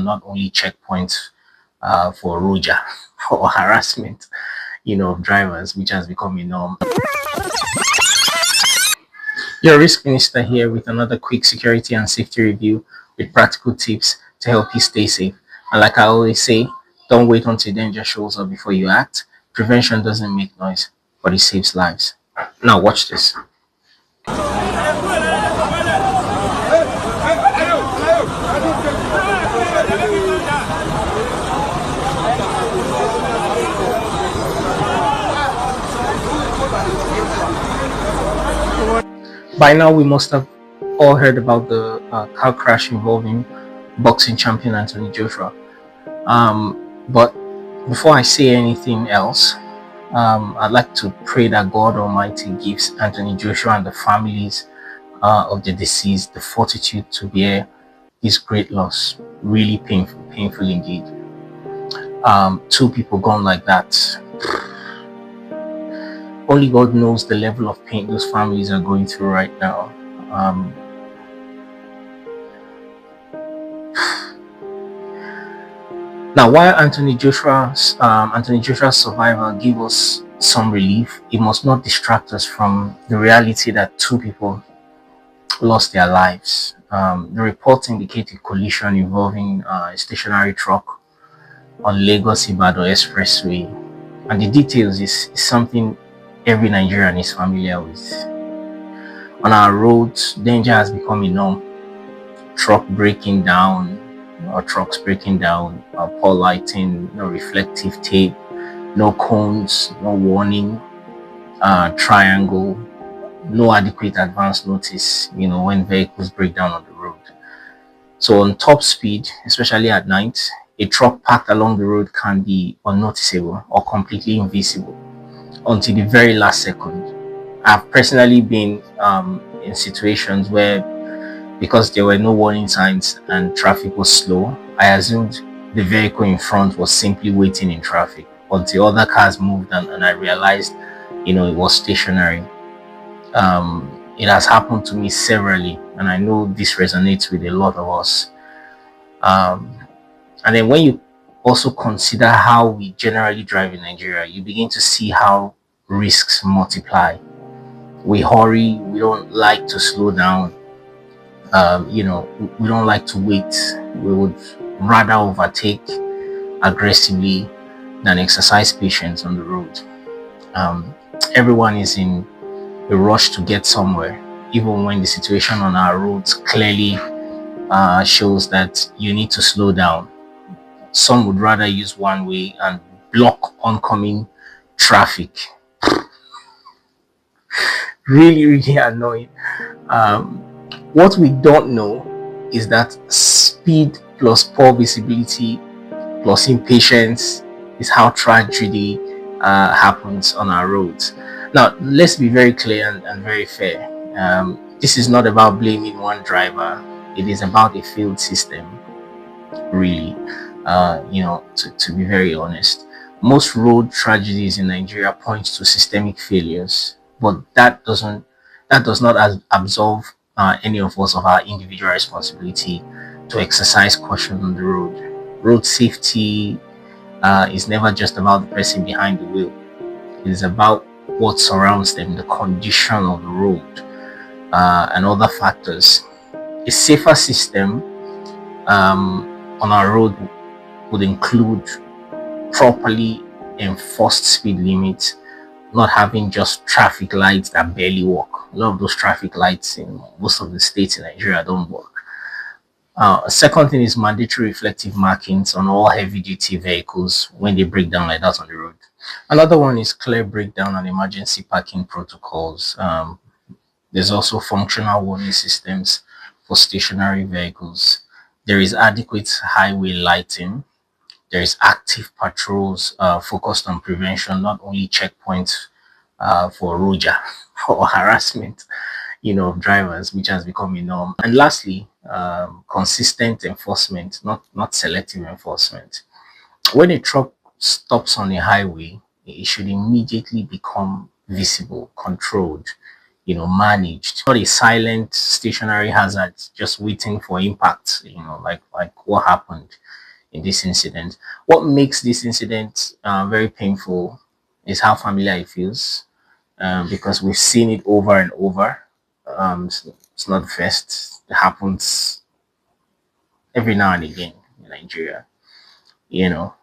not only checkpoints for roja or harassment, of drivers, which has become a norm. Your risk minister here with another quick security and safety review with practical tips to help you stay safe. And like I always say, don't wait until danger shows up before you act. Prevention doesn't make noise, but it saves lives. Now watch this. By now, we must have all heard about the car crash involving boxing champion Anthony Joshua. But before I say anything else, I'd like to pray that God Almighty gives Anthony Joshua and the families of the deceased the fortitude to bear this great loss. Really painful indeed. Two people gone like that. Only God knows the level of pain those families are going through right now. Now, while Anthony Joshua's survival gave us some relief, it must not distract us from the reality that two people lost their lives. The reports indicate a collision involving a stationary truck on Lagos Ibadan Expressway, and the details is something every Nigerian is familiar with. On our roads, danger has become a norm. Trucks breaking down, poor lighting, no reflective tape, no cones, no warning, triangle, no adequate advance notice, when vehicles break down on the road. So on top speed, especially at night, a truck parked along the road can be unnoticeable or completely invisible until the very last second. I've personally been in situations where, because there were no warning signs and traffic was slow, I assumed the vehicle in front was simply waiting in traffic until other cars moved and I realized, it was stationary. It has happened to me severally, and I know this resonates with a lot of us. And then when you also consider how we generally drive in Nigeria, you begin to see how risks multiply. We hurry, we don't like to slow down, we don't like to wait. We would rather overtake aggressively than exercise patience on the road. Everyone is in a rush to get somewhere, even when the situation on our roads clearly shows that you need to slow down. Some would rather use one way and block oncoming traffic. Really annoying. What we don't know is that speed plus poor visibility plus impatience is how tragedy happens on our roads. Now, let's be very clear and very fair. This is not about blaming one driver. It is about a failed system, really. To be very honest, most road tragedies in Nigeria point to systemic failures, but that does not absolve any of us of our individual responsibility to exercise caution on the road. Road safety is never just about the person behind the wheel. It is about what surrounds them, the condition of the road, and other factors. A safer system on our road would include properly enforced speed limits, not having just traffic lights that barely work. A lot of those traffic lights in most of the states in Nigeria don't work. A second thing is mandatory reflective markings on all heavy-duty vehicles when they break down like that on the road. Another one is clear breakdown and emergency parking protocols. There's also functional warning systems for stationary vehicles. There is adequate highway lighting. There is active patrols focused on prevention, not only checkpoints for roja or harassment, of drivers, which has become a norm. And lastly, consistent enforcement, not selective enforcement. When a truck stops on a highway, it should immediately become visible, controlled. managed, not a silent stationary hazard just waiting for impact, like what happened in this incident. What makes this incident very painful is how familiar it feels, because we've seen it over and over. It's not the first. It happens every now and again in Nigeria. You know,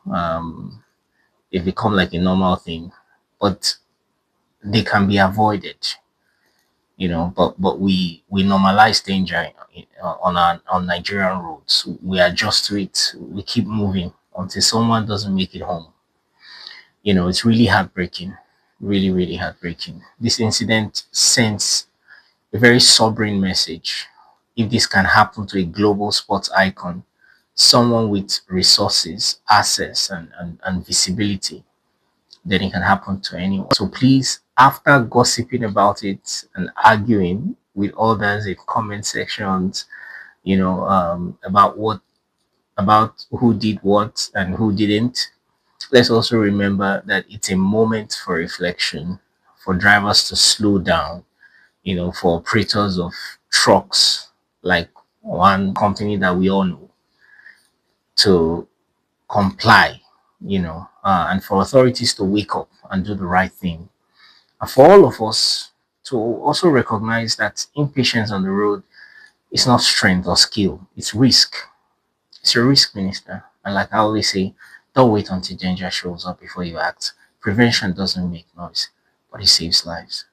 it become like a normal thing, but they can be avoided. But we normalize danger on Nigerian roads. We adjust to it. We keep moving until someone doesn't make it home. It's really heartbreaking, really, really heartbreaking. This incident sends a very sobering message. If this can happen to a global sports icon, someone with resources, access, and visibility, then it can happen to anyone. So please, after gossiping about it and arguing with others in comment sections, about who did what and who didn't, let's also remember that it's a moment for reflection, for drivers to slow down, for operators of trucks, like one company that we all know, to comply, and for authorities to wake up and do the right thing. And for all of us to also recognize that impatience on the road is not strength or skill, it's risk. It's a risk, minister. And like I always say, don't wait until danger shows up before you act. Prevention doesn't make noise, but it saves lives.